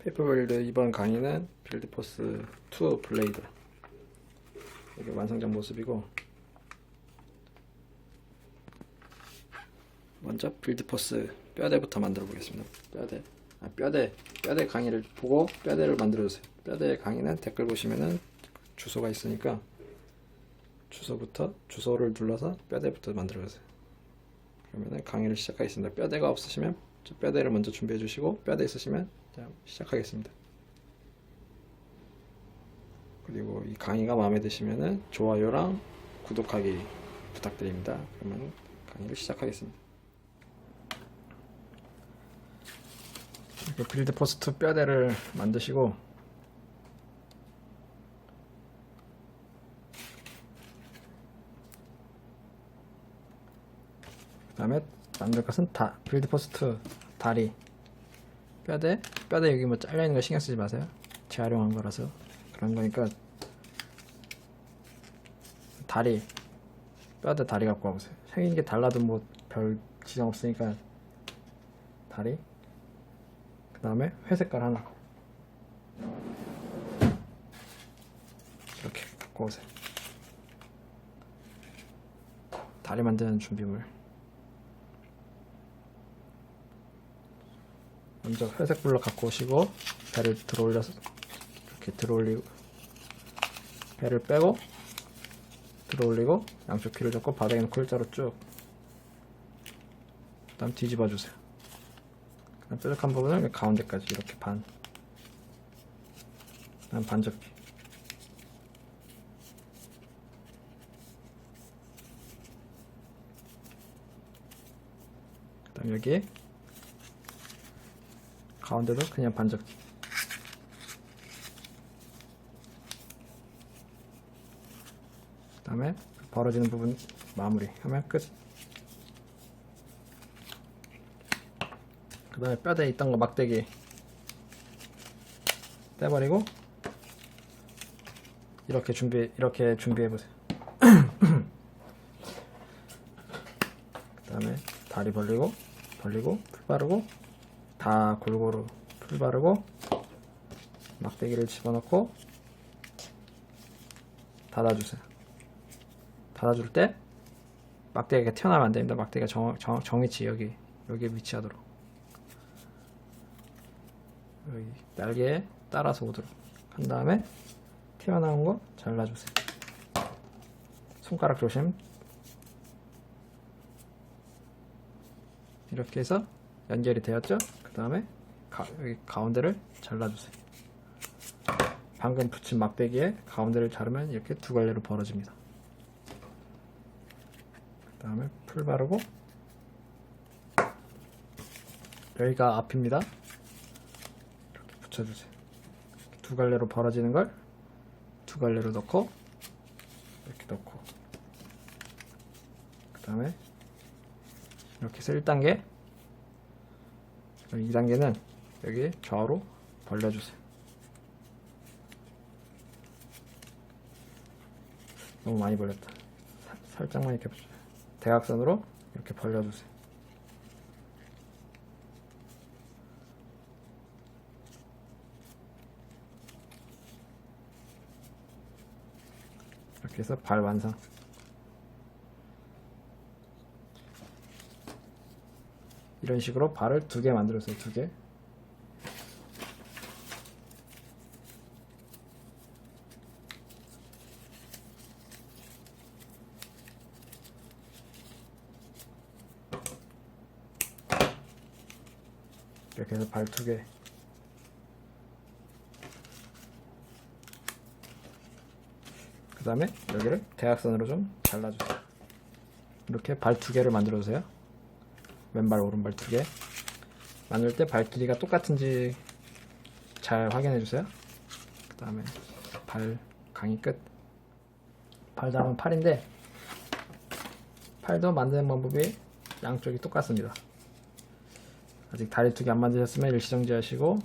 페이퍼빌드 이번 강의는 빌드포스 2 블레이드, 이게 완성된 모습이고, 먼저 빌드포스 뼈대부터 만들어 보겠습니다. 뼈대 강의를 보고 뼈대를 만들어 주세요. 뼈대 강의는 댓글 보시면은 주소가 있으니까 주소를 눌러서 뼈대부터 만들어 주세요. 그러면은 강의를 시작하겠습니다. 뼈대가 없으시면 뼈대를 먼저 준비해 주시고, 뼈대 있으시면 시작하겠습니다. 그리고 이 강의가 마음에 드시면은 좋아요랑 구독하기 부탁드립니다. 그러면 강의를 시작하겠습니다. 이렇게 빌드 포스트 뼈대를 만드시고, 그 다음에 만들 것은 빌드 포스트 다리, 뼈대 여기 뭐 잘려있는 거 신경 쓰지 마세요. 재활용한 거라서 그런 거니까. 뼈대 다리 갖고 와보세요. 생긴 게 달라도 뭐 별 지장 없으니까 다리. 그 다음에 회색깔 하나 이렇게 갖고 오세요. 다리 만드는 준비물. 먼저 회색 블럭 갖고 오시고, 배를 들어올려서 이렇게 들어올리고, 배를 빼고 들어올리고, 양쪽 귀를 잡고 바닥에 놓고 일자로 쭉, 그 다음 뒤집어 주세요. 그 다음 뾰족한 부분을 가운데까지 이렇게 그 다음 반접기, 그 다음 여기에 가운데도 그냥 반접기, 그 다음에 벌어지는 부분 마무리 하면 끝. 그 다음에 뼈대에 있던 거 막대기 떼버리고 이렇게 준비해 보세요. 그 다음에 다리 벌리고 풀 바르고, 다 골고루 풀 바르고, 막대기를 집어넣고 닫아주세요. 닫아줄 때 막대기가 튀어나오면 안됩니다. 막대기가 정위치 여기 위치하도록, 여기 날개에 따라서 오도록 한 다음에 튀어나온 거 잘라주세요. 손가락 조심. 이렇게 해서 연결이 되었죠? 그 다음에 여기 가운데를 잘라주세요. 방금 붙인 막대기에 가운데를 자르면 이렇게 두 갈래로 벌어집니다. 그 다음에 풀 바르고, 여기가 앞입니다. 이렇게 붙여주세요. 두 갈래로 벌어지는 걸 두 갈래로 넣고, 이렇게 넣고, 그 다음에 이렇게 해서 1단계, 2단계는 여기 좌우로 벌려주세요. 너무 많이 벌렸다. 살짝만 이렇게 대각선으로 이렇게 벌려주세요. 이렇게 해서 발 완성. 이런 식으로 발을 2개 만들었어요. 2개. 이렇게 해서 발 2개. 그 다음에 여기를 대각선으로 좀 잘라주세요. 이렇게 발 2개를 만들어 주세요. 왼발 오른발 2개. 만들 때 발 길이가 똑같은지 잘 확인해 주세요. 그 다음에 발 강의 끝. 발 다음은 팔인데, 팔도 만드는 방법이 양쪽이 똑같습니다. 아직 다리 2개 안 만드셨으면 일시정지 하시고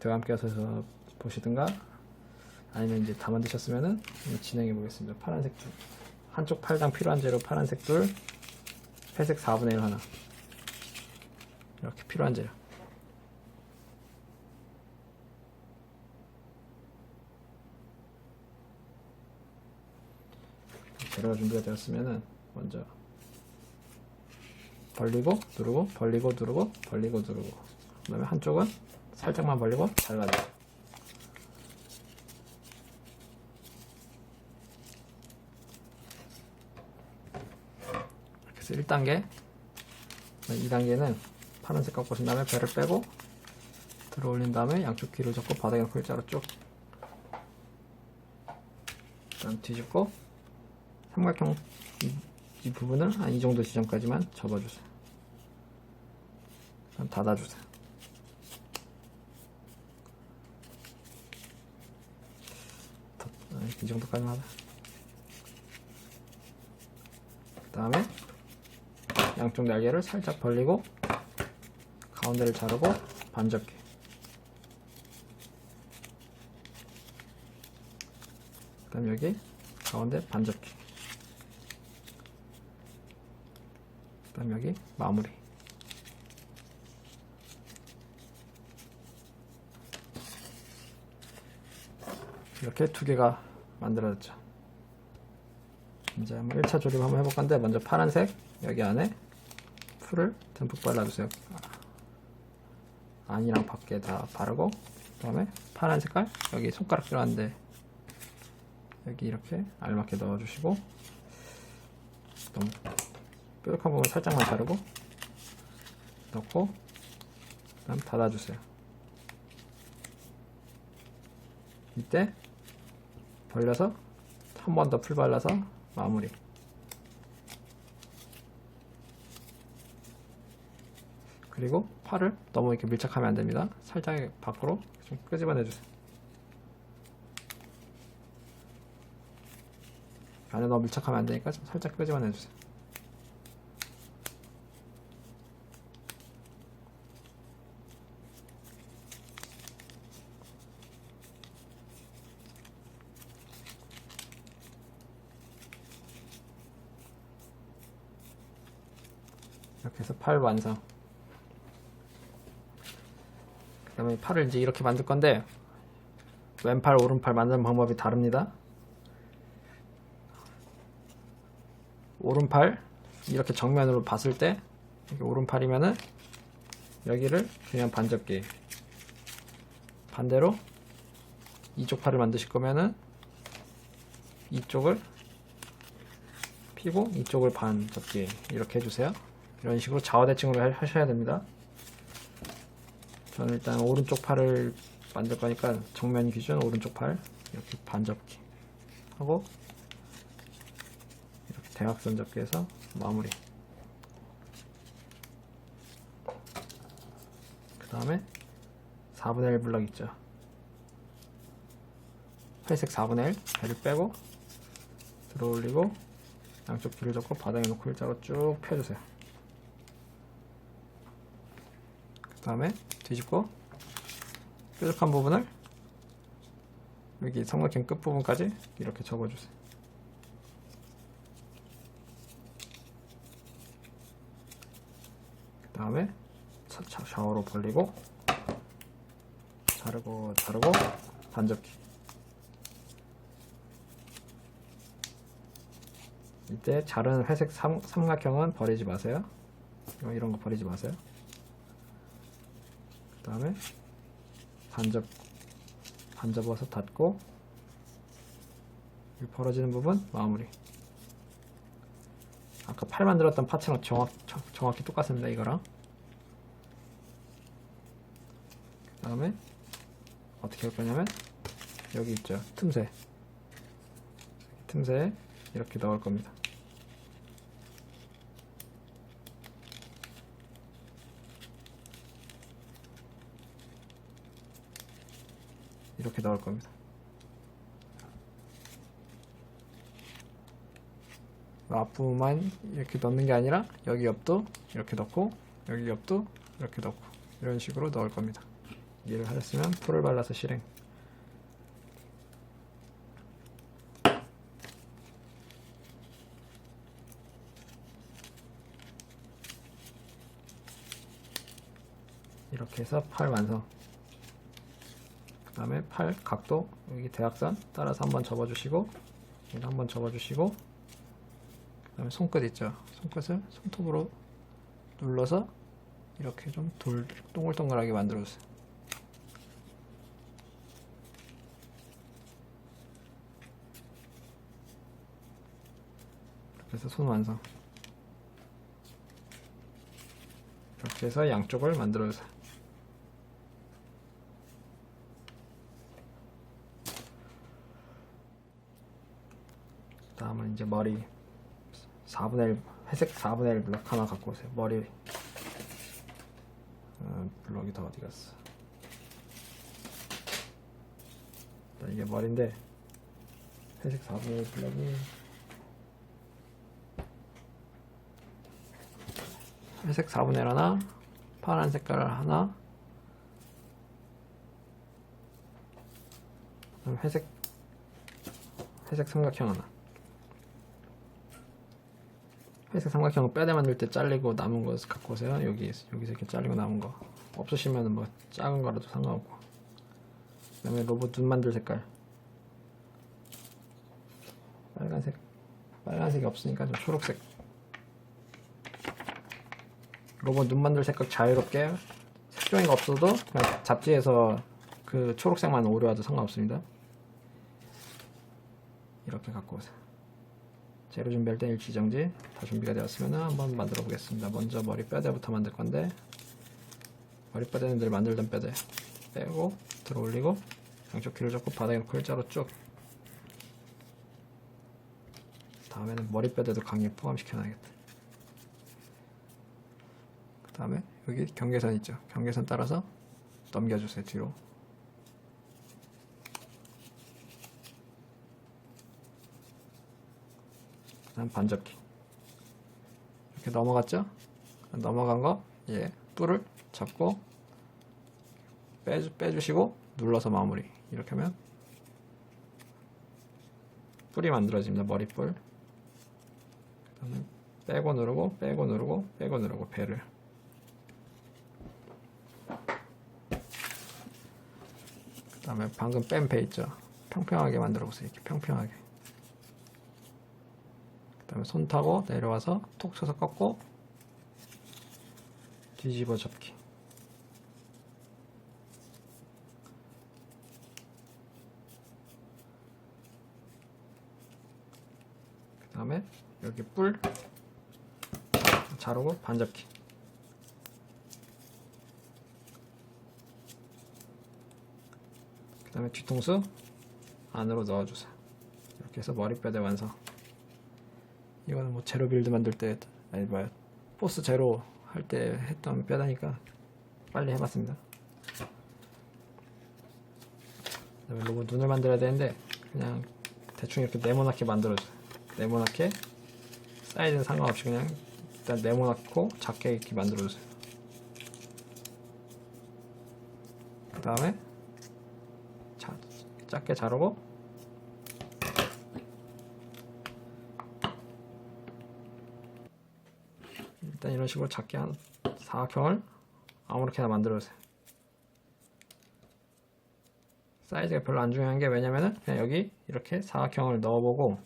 저와 함께 하셔서 보시든가, 아니면 이제 다 만드셨으면은 진행해 보겠습니다. 파란색 한쪽 팔당 필요한 재료 파란색 둘, 회색 4분의 1 하나, 이렇게 필요한 재료. 재료가 준비가 되었으면은 먼저 벌리고 누르고 벌리고 누르고 벌리고 누르고, 그 다음에 한쪽은 살짝만 벌리고 잘라줘요. 그래서 1단계, 2단계는 파란색 꺾고 신 다음에 배를 빼고 들어 올린 다음에 양쪽 귀를 접고 바닥에 놓고 일자로 쭉, 그다음 뒤집고 삼각형 이 부분을 한 이 정도 지점까지만 접어주세요. 그럼 닫아주세요. 이 정도까지만 하자. 그 다음에 양쪽 날개를 살짝 벌리고 가운데를 자르고 반접기. 그 다음 여기 가운데 반접기. 그 다음 여기 마무리. 이렇게 두 개가 만들어졌죠. 이제 한번 1차 조립 한번 해볼 건데, 먼저 파란색 여기 안에 풀을 듬뿍 발라주세요. 안이랑 밖에 다 바르고, 그 다음에 파란 색깔 여기 손가락 들어갔는데 여기 이렇게 알맞게 넣어주시고, 너무 뾰족한 부분 살짝만 자르고 넣고, 그 다음 닫아주세요. 이때 벌려서 한 번 더 풀 발라서 마무리. 그리고 팔을 너무 이렇게 밀착하면 안 됩니다. 살짝 밖으로 좀 끄집어내 주세요. 안에 너무 밀착하면 안 되니까 좀 살짝 끄집어내 주세요. 이렇게 해서 팔 완성. 그 다음에 팔을 이제 이렇게 만들 건데, 왼팔 오른팔 만드는 방법이 다릅니다. 오른팔 이렇게 정면으로 봤을 때, 이렇게 오른팔이면은 여기를 그냥 반접기, 반대로 이쪽 팔을 만드실 거면은 이쪽을 피고 이쪽을 반접기, 이렇게 해주세요. 이런 식으로 좌우대칭으로 하셔야 됩니다. 저는 일단 오른쪽 팔을 만들 거니까 정면 기준 오른쪽 팔 이렇게 반접기 하고, 이렇게 대각선 접기해서 마무리. 그 다음에 4분의 1 블럭 있죠. 회색 4분의 1 배를 빼고 들어 올리고 양쪽 귀를 접고 바닥에 놓고 일자로 쭉 펴주세요. 그 다음에 뒤집고 뾰족한 부분을 여기 삼각형 끝부분까지 이렇게 접어주세요. 그 다음에 좌우로 벌리고 자르고 반접기. 이때 자른 회색 삼각형은 버리지 마세요. 이런 거 버리지 마세요. 그 다음에 반접어서 닫고, 이 벌어지는 부분 마무리. 아까 팔 만들었던 파츠랑 정확히 똑같습니다. 이거랑. 그 다음에 어떻게 할 거냐면 여기 있죠, 틈새에 이렇게 넣을 겁니다. 이렇게 넣을 겁니다. 앞부분만 이렇게 넣는 게 아니라 여기 옆도 이렇게 넣고 여기 옆도 이렇게 넣고 이런 식으로 넣을 겁니다. 이해를 하셨으면 풀을 발라서 실행. 이렇게 해서 팔 완성. 그 다음에 팔 각도 여기 대각선 따라서 한번 접어주시고, 여기 한번 접어주시고, 그다음에 손끝 있죠. 손끝을 손톱으로 눌러서 이렇게 좀 동글동글하게 만들어주세요. 이렇게 해서 손 완성. 이렇게 해서 양쪽을 만들어주세요. 다음은 이제 머리 4분의 1, 회색 4분의 1 블럭 하나 갖고 오세요. 머리 블럭이 다 어디 갔어? 일단 이게 머리인데 회색 4분의 1 블럭이 회색 4분의 1 하나, 파란 색깔 하나, 회색 삼각형 하나. 회색 삼각형은 뼈대 만들 때 잘리고 남은 거 갖고 오세요. 여기서 이렇게 잘리고 남은 거 없으시면 뭐 작은 거라도 상관없고. 그 다음에 로봇 눈 만들 색깔 빨간색이 없으니까 좀 초록색. 로봇 눈 만들 색깔 자유롭게 색종이가 없어도 그냥 잡지에서 그 초록색만 오려와도 상관없습니다. 이렇게 갖고 오세요. 재료 준비할 때 일지정지 다 준비가 되었으면 한번 만들어 보겠습니다. 먼저 머리 뼈대부터 만들 건데, 머리 뼈대는 늘 만들던 뼈대 빼고 들어 올리고 양쪽 귀를 잡고 바닥에 놓고 일자로 쭉. 다음에는 머리 뼈대도 강에 포함시켜 놔야겠다. 그 다음에 여기 경계선 있죠. 경계선 따라서 넘겨주세요. 뒤로. 그다음 반접기. 이렇게 넘어갔죠? 넘어간 거, 예, 뿔을 잡고 빼주시고 눌러서 마무리. 이렇게 하면 뿔이 만들어집니다. 머리뿔. 그다음에 빼고 누르고 빼고 누르고 빼고 누르고 배를. 그다음에 방금 뺀 배 있죠? 평평하게 만들어 보세요. 이렇게 평평하게. 그 다음에 손 타고 내려와서 톡 쳐서 꺾고 뒤집어 접기. 그 다음에 여기 뿔 자르고 반접기. 그 다음에 뒤통수 안으로 넣어주세요. 이렇게 해서 머리뼈대 완성. 이거는 뭐 제로 빌드 만들 때, 아니 뭐야, 포스 제로 할 때 했던 뼈다니까 빨리 해봤습니다. 그다음에 로봇 눈을 만들어야 되는데 그냥 대충 이렇게 네모나게 만들어줘요. 네모나게, 사이즈는 상관없이 그냥 일단 네모나고 작게 이렇게 만들어주세요. 그 다음에 작게 자르고 일단 이런 식으로 작게 한 사각형을 아무렇게나 만들어주세요. 사이즈가 별로 안 중요한 게, 왜냐면은 그냥 여기 이렇게 사각형을 넣어보고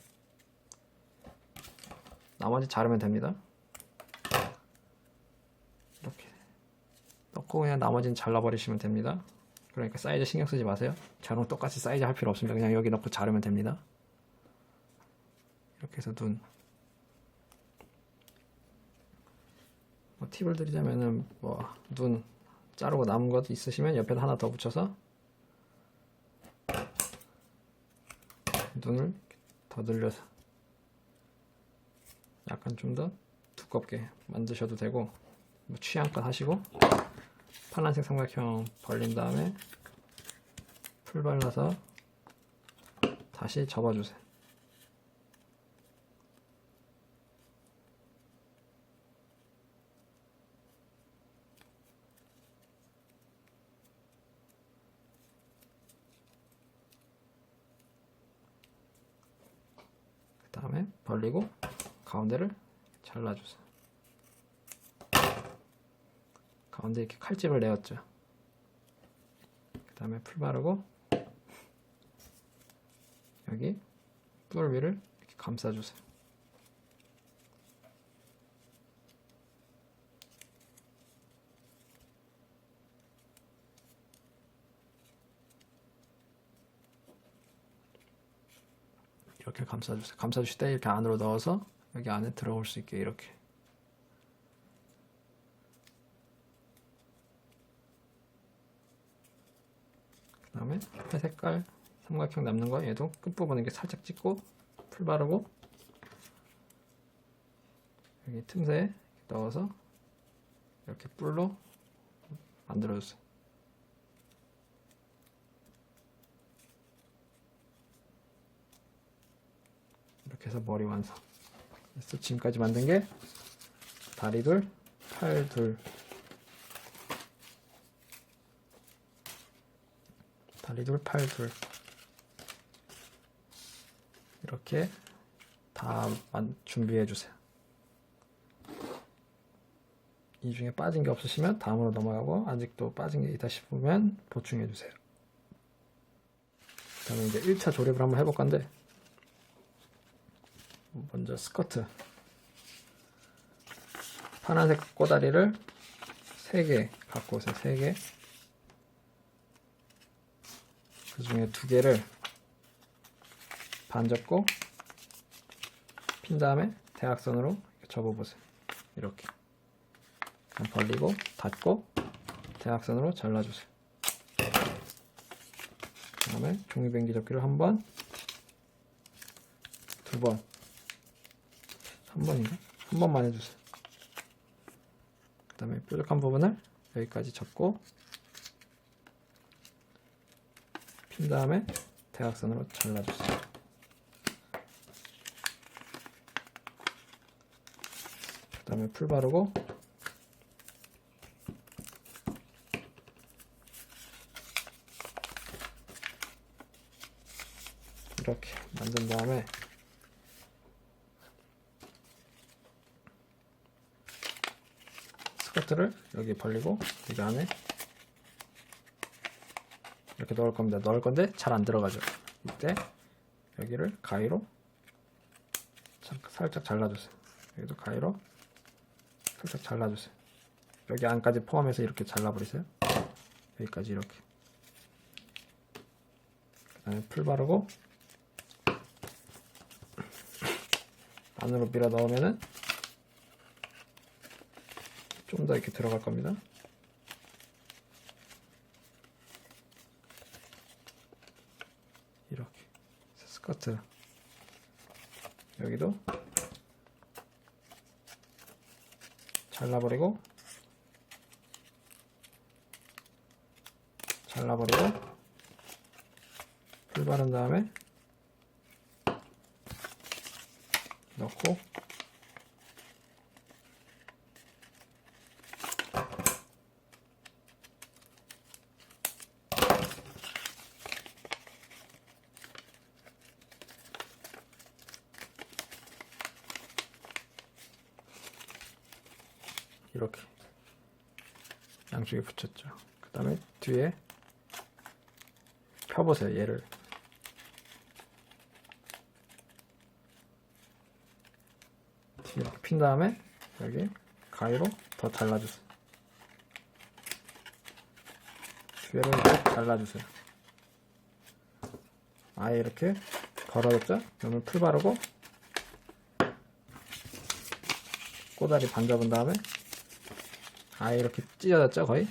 나머지 자르면 됩니다. 이렇게 넣고 그냥 나머지는 잘라버리시면 됩니다. 그러니까 사이즈 신경 쓰지 마세요. 저랑 똑같이 사이즈 할 필요 없습니다. 그냥 여기 넣고 자르면 됩니다. 이렇게 해서 눈. 뭐 팁을 드리자면은 뭐 눈 자르고 남은 것 있으시면 옆에다 하나 더 붙여서 눈을 더 늘려서 약간 좀 더 두껍게 만드셔도 되고, 뭐 취향껏 하시고, 파란색 삼각형 벌린 다음에 풀 발라서 다시 접어주세요. 그 다음에 벌리고 가운데를 잘라주세요. 가운데 이렇게 칼집을 내었죠. 그 다음에 풀 바르고 여기 뿔 위를 이렇게 감싸주세요. 이렇게 감싸주세요. 감싸주실 때 이렇게 안으로 넣어서 여기 안에 들어올 수 있게 이렇게. 그 다음에 회 색깔 삼각형 남는 거 얘도 끝부분에 이렇게 살짝 찍고 풀 바르고 여기 틈새에 넣어서 이렇게 뿔로 만들어주세요. 이렇게 해서 머리 완성. 그래서 지금까지 만든 게 다리 둘, 팔 둘, 다리 둘, 팔 둘, 이렇게 다 준비해 주세요. 이 중에 빠진 게 없으시면 다음으로 넘어가고, 아직도 빠진 게 있다 싶으면 보충해 주세요. 그 다음에 이제 1차 조립을 한번 해볼 건데, 먼저 스커트 파란색 꼬다리를 3개 갖고 오세요. 3개. 그 중에 2개를 반 접고 핀 다음에 대각선으로 접어보세요. 이렇게 벌리고 닫고 대각선으로 잘라주세요. 그 다음에 종이뱅기 접기를 한 번, 2번, 3번인가? 한 번만 해주세요. 그 다음에 뾰족한 부분을 여기까지 접고 핀 다음에 대각선으로 잘라주세요. 그 다음에 풀 바르고 이렇게 만든 다음에 스커트를 여기 벌리고 여기 안에 이렇게 넣을 겁니다. 넣을 건데 잘 안 들어가죠. 이때 여기를 가위로 살짝 잘라주세요. 여기도 가위로 살짝 잘라주세요. 여기 안까지 포함해서 이렇게 잘라버리세요. 여기까지 이렇게. 그 다음에 풀 바르고 안으로 밀어 넣으면은 좀 더 이렇게 들어갈 겁니다. 이렇게 스커트 여기도 잘라버리고 풀 바른 다음에 넣고 이렇게 양쪽에 붙였죠. 그 다음에 뒤에 펴보세요. 얘를 뒤에 이렇게 핀 다음에 여기 가위로 더 잘라주세요. 뒤에를 이렇게 잘라주세요. 아예 이렇게 벌어졌죠? 그러면 풀 바르고 꼬다리 반 접은 다음에 아예 이렇게 찢어졌죠? 거의?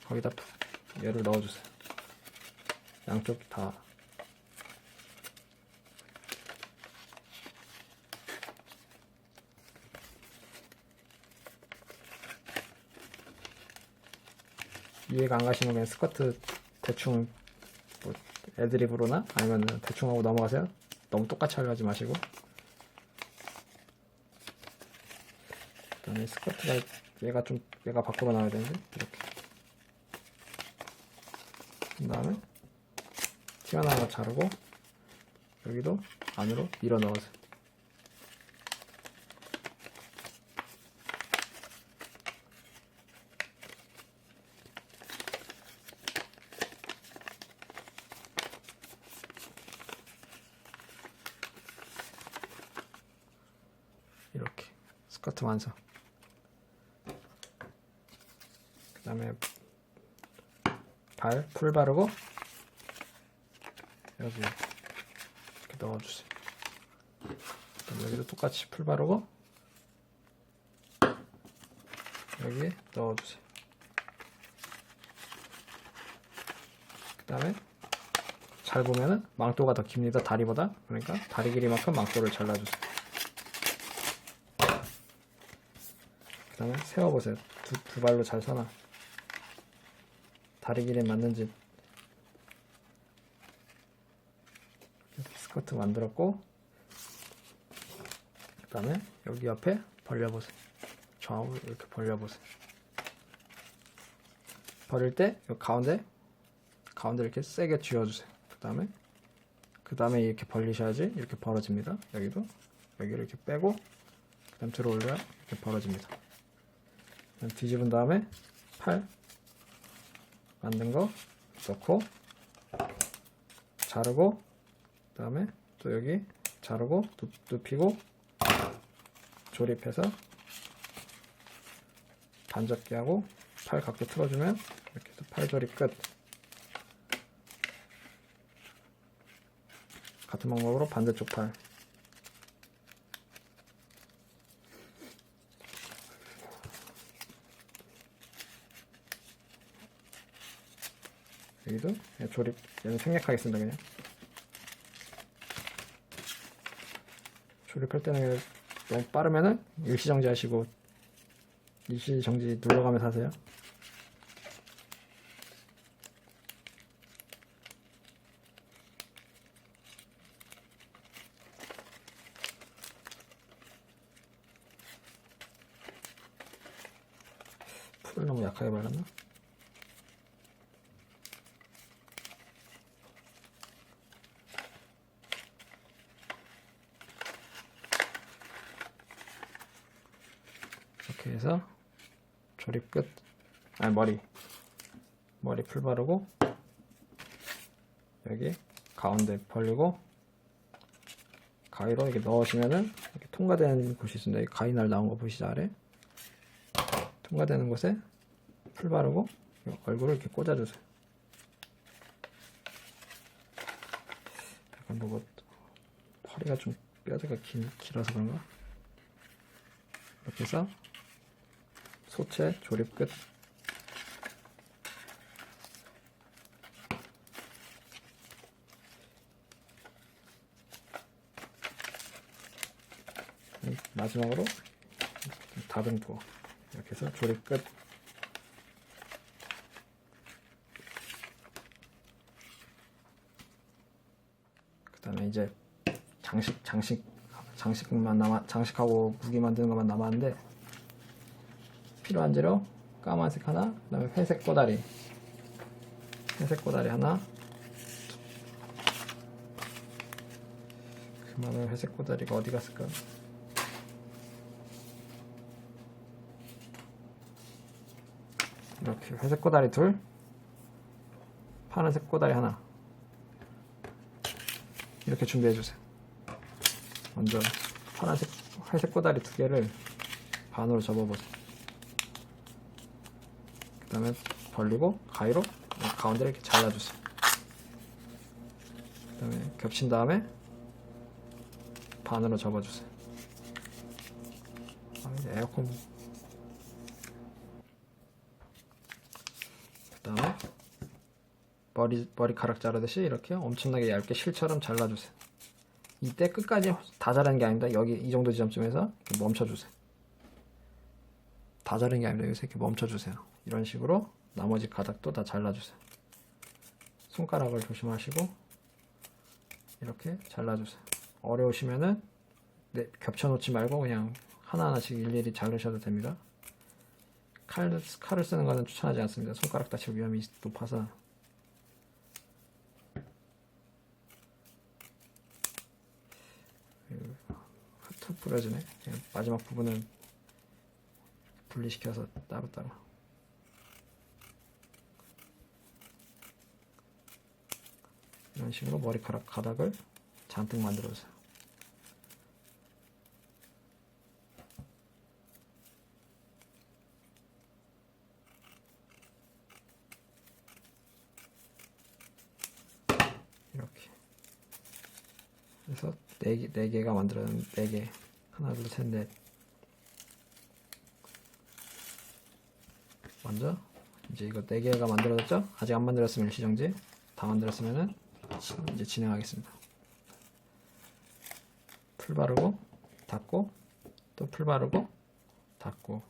거기다 얘를 넣어주세요. 양쪽 다. 이해가 안 가시면 그냥 스커트 대충 뭐 애드립으로나 아니면 대충 하고 넘어가세요. 너무 똑같이 하려고 하지 마시고. 그 다음에 스커트가 얘가 밖으로 나와야 되는데 이렇게 그 다음에 튀어나온 거 자르고 여기도 안으로 밀어 넣으세요. 이렇게 스커트 완성. 그 다음에 풀 바르고 여기 이렇게 넣어주세요. 그럼 여기도 똑같이 풀 바르고 여기 넣어주세요. 그 다음에 잘 보면은 망토가 더 깁니다. 다리보다. 그러니까 다리 길이만큼 망토를 잘라주세요. 그 다음에 세워보세요. 두 발로 잘 서나 다리 길이에 맞는지. 이렇게 스커트 만들었고, 그 다음에 여기 옆에 벌려보세요. 좌우로 이렇게 벌려보세요. 벌릴 때 이 가운데 이렇게 세게 쥐어주세요. 그 다음에 이렇게 벌리셔야지 이렇게 벌어집니다. 여기를 이렇게 빼고 그 다음 들어 올려야 이렇게 벌어집니다. 그다음 뒤집은 다음에 팔 만든 거 넣고 자르고, 그 다음에 또 여기 자르고 눕히고 조립해서 반접기 하고 팔 각도 틀어주면 이렇게 해서 팔 조립 끝. 같은 방법으로 반대쪽 팔. 여기도 조립, 얘는 생략하겠습니다. 그냥 조립할 때는 너무 빠르면은 일시정지 하시고 일시정지 눌러가면서 하세요. 풀을 너무 약하게 발랐나? 이렇게 해서 조립 끝. 아니, 머리 풀 바르고 여기 가운데 벌리고 가위로 이렇게 넣으시면은 이렇게 통과되는 곳이 있습니다. 이 가위날 나온 거 보시죠, 아래? 통과되는 곳에 풀 바르고 얼굴을 이렇게 꽂아주세요. 약간 뭐 허리가 좀 뼈대가 길어서 그런가? 이렇게 해서 소체 조립 끝. 마지막으로 다듬고 이렇게 해서 조립 끝. 그 다음에 이제 장식하고 무기 만드는 것만 남았는데, 필요한 재료 까만색 하나, 그 다음에 회색 꼬다리 하나. 그만한 회색 꼬다리가 어디 갔을까? 이렇게 회색 꼬다리 둘, 파란색 꼬다리 하나, 이렇게 준비해주세요. 먼저 회색 꼬다리 두 개를 반으로 접어보세요. 그 다음에 벌리고 가위로 가운데를 이렇게 잘라주세요. 그 다음에 겹친 다음에 반으로 접어주세요. 이제 에어컨. 그 다음에 머리카락 자르듯이 이렇게 엄청나게 얇게 실처럼 잘라주세요. 이때 끝까지 다 자르는 게 아닙니다. 여기 이 정도 지점쯤에서 이렇게 멈춰주세요. 다 자르는 게 아닙니다. 여기서 이렇게 멈춰주세요. 이런 식으로 나머지 가닥도 다 잘라주세요. 손가락을 조심하시고 이렇게 잘라주세요. 어려우시면은 겹쳐놓지 말고 그냥 하나하나씩 일일이 자르셔도 됩니다. 칼을 쓰는 것은 추천하지 않습니다. 손가락 다칠 위험이 높아서. 흩어 뿌려지네. 마지막 부분은 분리시켜서 따로따로. 이런 식으로 머리카락 가닥을 잔뜩 만들어주세요. 이렇게 해서 네 개가 만들어진 4개. 하나, 둘, 셋, 넷. 먼저 이제 이거 4개가 만들어졌죠? 아직 안 만들었으면 일시정지. 다 만들었으면은 이제 진행하겠습니다. 풀 바르고 닫고 또 풀 바르고 닫고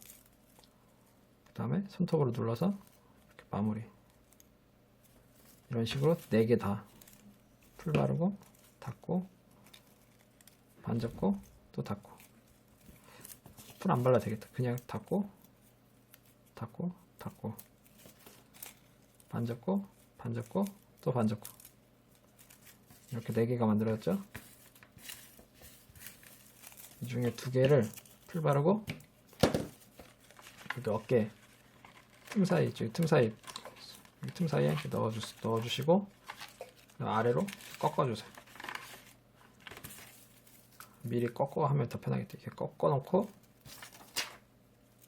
그 다음에 손톱으로 눌러서 이렇게 마무리. 이런 식으로 4개 다 풀 바르고 닫고 반 접고 또 닫고. 풀 안 발라도 되겠다. 그냥 닫고 닫고 닫고 반 접고 반 접고 또 반 접고. 이렇게 4개가 만들어졌죠? 이 중에 2개를 풀 바르고 여기 어깨 틈 사이, 저기 틈 사이, 여기 틈 사이에 넣어주시고 아래로 꺾어주세요. 미리 꺾어 하면 더 편하겠다. 이렇게 꺾어 놓고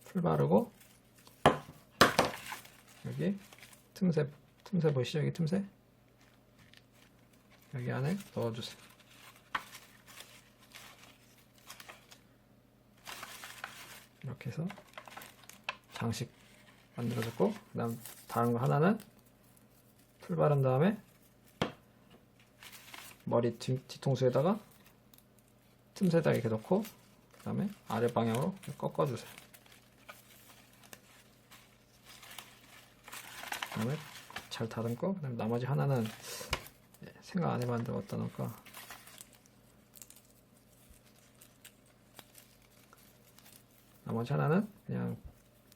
풀 바르고 여기 틈새 보이시죠? 여기 틈새 여기 안에 넣어주세요. 이렇게 해서 장식 만들어졌고, 그 다음 다른 거 하나는 풀 바른 다음에 머리 뒤통수에다가 틈새에다 이렇게 넣고 그 다음에 아래 방향으로 꺾어주세요. 그 다음에 잘 다듬고, 그 다음에 나머지 하나는 생각 안 해봤는데 어디다 넣을까? 나머지 하나는 그냥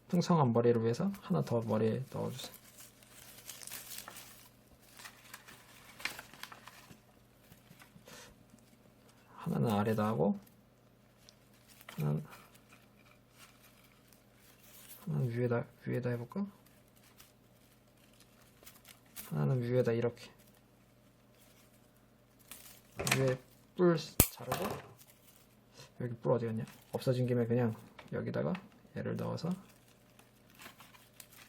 풍성한 머리를 위해서 하나 더 머리에 넣어주세요. 하나는 아래다 하고 하나는 위에다 해볼까? 하나는 위에다 이렇게 위에 뿔 자르고, 여기 뿔 어디 갔냐? 없어진 김에 그냥 여기다가 얘를 넣어서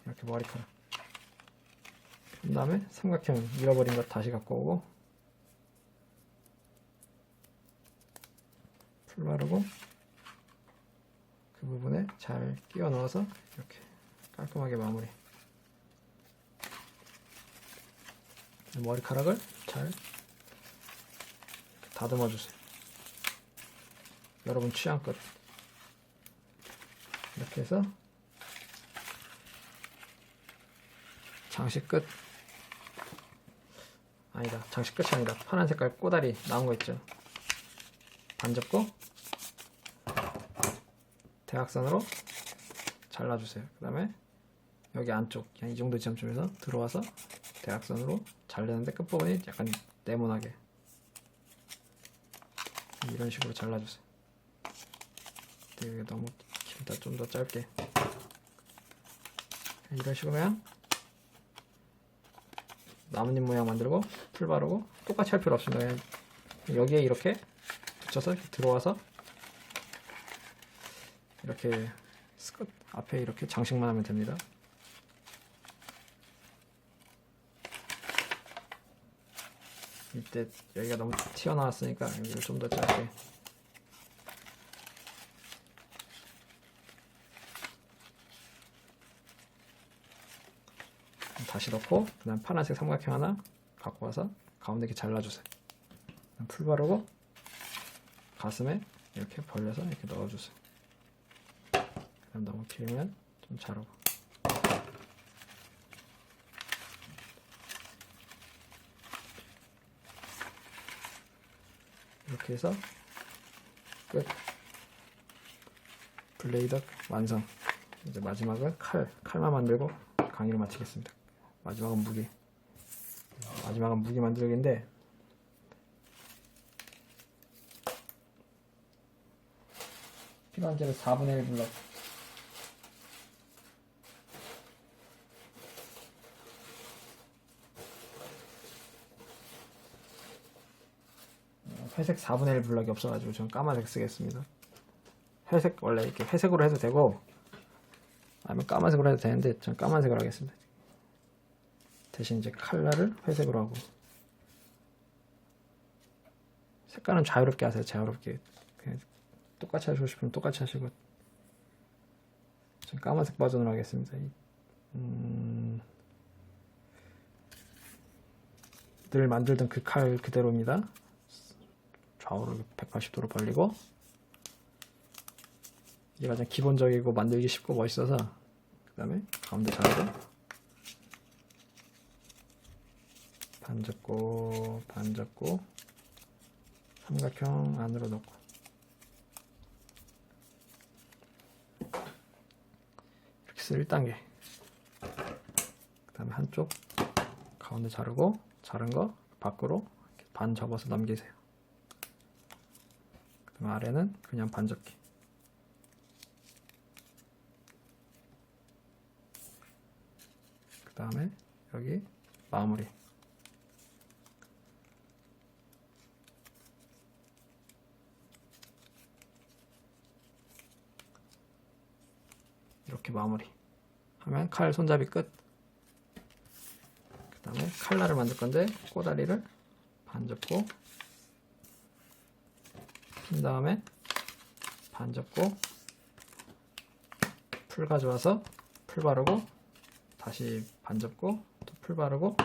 이렇게 머리카락. 그 다음에 삼각형 잃어버린 것 다시 갖고 오고 풀 바르고 그 부분에 잘 끼워 넣어서 이렇게 깔끔하게 마무리. 머리카락을 잘 다듬어 주세요. 여러분 취향껏. 이렇게 해서 장식 끝. 아니다, 장식 끝이 아니다. 파란 색깔 꼬다리 나온 거 있죠? 반 접고 대각선으로 잘라주세요. 그 다음에 여기 안쪽 그냥 이 정도 지점쯤에서 들어와서 대각선으로 자르는데 끝부분이 약간 네모나게 이런 식으로 잘라주세요. 이게 너무 길다. 좀 더 짧게. 이런 식으로 그냥 나뭇잎 모양 만들고 풀 바르고 똑같이 할 필요 없습니다. 그냥 여기에 이렇게 붙여서 이렇게 들어와서 이렇게 스컷 앞에 이렇게 장식만 하면 됩니다. 이때 여기가 너무 튀어나왔으니까 여기를 좀 더 짧게. 다시 넣고 그 다음 파란색 삼각형 하나 갖고 와서 가운데 이렇게 잘라주세요. 풀 바르고 가슴에 이렇게 벌려서 이렇게 넣어주세요. 그 다음 너무 길면 좀 자르고. 이렇게 해서 끝. 블레이더 완성. 이제 마지막은 칼만 만들고 강의를 마치겠습니다. 마지막은 무기 만들기인데, 필요한 재료 4분의 1 블럭, 회색 4분의 1 블럭이 없어가지고 저는 까만색 쓰겠습니다. 회색 원래 이렇게 회색으로 해도 되고 아니면 까만색으로 해도 되는데 저는 까만색으로 하겠습니다. 대신 이제 칼라를 회색으로 하고 색깔은 자유롭게 하세요. 자유롭게. 그냥 똑같이 하시고 싶으면 똑같이 하시고. 전 까만색 버전으로 하겠습니다. 늘 만들던 그 칼 그대로입니다. 좌우로 180도로 벌리고, 이게 가장 기본적이고 만들기 쉽고 멋있어서, 그 다음에 가운데 자르고, 반 접고, 반 접고, 삼각형 안으로 넣고, 이렇게 해서 1단계. 그 다음에 한쪽 가운데 자르고, 자른 거 밖으로 반 접어서 넘기세요. 그 다음 아래는 그냥 반 접기. 그 다음에 여기 마무리. 이렇게 마무리 하면 칼 손잡이 끝. 그 다음에 칼날을 만들 건데 꼬다리를 반 접고, 핀 다음에 반 접고, 풀 가져와서 풀 바르고, 다시 반 접고, 또 풀 바르고,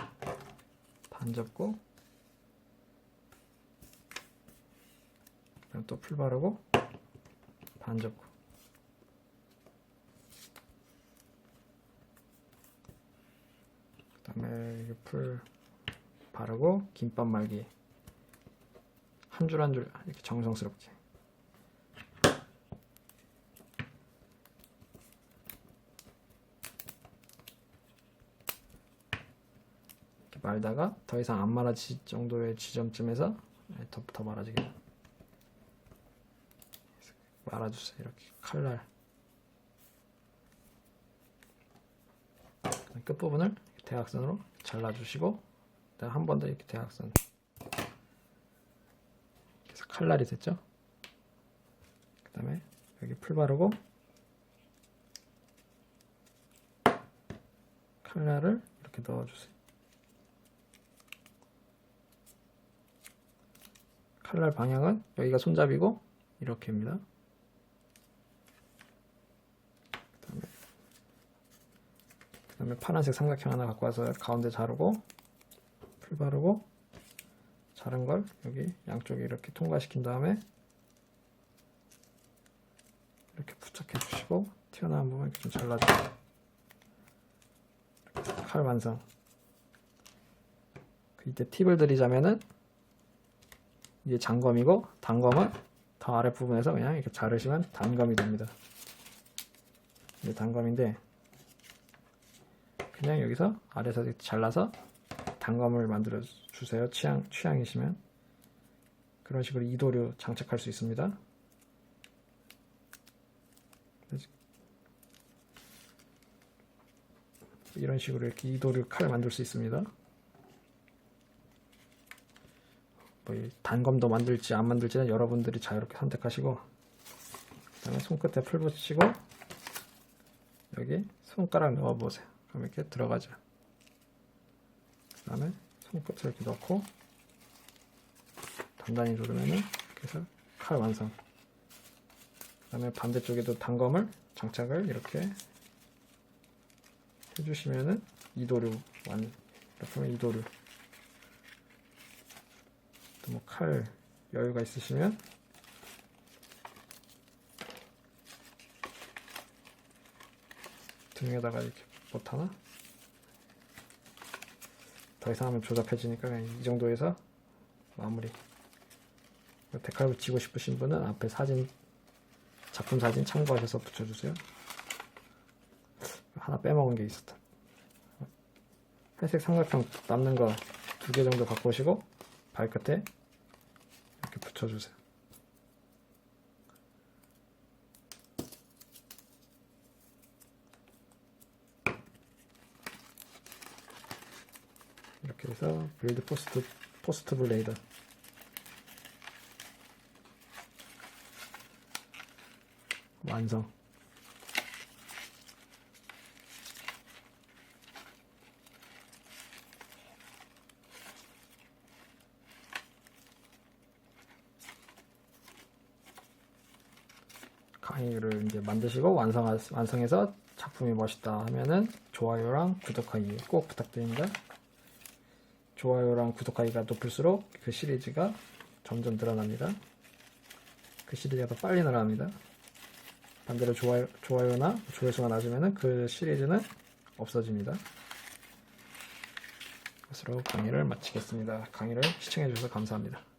반 접고, 그럼 또 풀 바르고, 반 접고. 그 다음에 풀 바르고 김밥 말기 한 줄 한 줄 이렇게 정성스럽게. 이렇게 말다가 더 이상 안 말아질 정도의 지점쯤에서 더 말아지게 말아주세요. 이렇게 칼날 끝부분을 대각선으로 잘라주시고, 한 번 더 이렇게 대각선. 그래서 칼날이 됐죠. 그 다음에 여기 풀 바르고 칼날을 이렇게 넣어주세요. 칼날 방향은 여기가 손잡이고 이렇게입니다. 그 다음에 파란색 삼각형 하나 갖고 와서 가운데 자르고, 풀 바르고, 자른 걸 여기 양쪽에 이렇게 통과시킨 다음에 이렇게 부착해 주시고, 튀어나온 부분 이렇게 좀 잘라주세요. 칼 완성. 이때 팁을 드리자면은, 이게 장검이고 단검은 더 아랫부분에서 그냥 이렇게 자르시면 단검이 됩니다. 이게 단검인데, 그냥 여기서 아래에서 이렇게 잘라서 단검을 만들어 주세요. 취향이시면 그런 식으로 이도류 장착할 수 있습니다. 이런 식으로 이렇게 이도류 칼 만들 수 있습니다. 뭐 단검도 만들지 안 만들지는 여러분들이 자유롭게 선택하시고, 그다음에 손끝에 풀 붙이고 여기 손가락 넣어 보세요. 그럼 이렇게 들어가죠. 그 다음에 손끝을 이렇게 넣고 단단히 누르면은 이렇게 해서 칼 완성. 그 다음에 반대쪽에도 단검을 장착을 이렇게 해주시면은 이도류 이렇게 하면 이도류. 또 뭐 칼 여유가 있으시면 등에다가 이렇게 못하나? 더 이상 하면 조잡해지니까 그냥 이 정도에서 마무리. 데칼 붙이고 싶으신 분은 앞에 사진, 작품 사진 참고하셔서 붙여주세요. 하나 빼먹은 게 있었다. 회색 삼각형 남는 거 2개 정도 갖고 오시고 발끝에 이렇게 붙여주세요. 이렇게 해서 빌드 포스트 블레이드 완성. 강의를 이제 만드시고 완성해서 작품이 멋있다 하면은 좋아요랑 구독하기 꼭 부탁드립니다. 좋아요랑 구독하기가 높을수록 그 시리즈가 점점 늘어납니다. 그 시리즈가 더 빨리 늘어납니다. 반대로 좋아요나 조회수가 낮으면은 그 시리즈는 없어집니다. 이것으로 강의를 마치겠습니다. 강의를 시청해주셔서 감사합니다.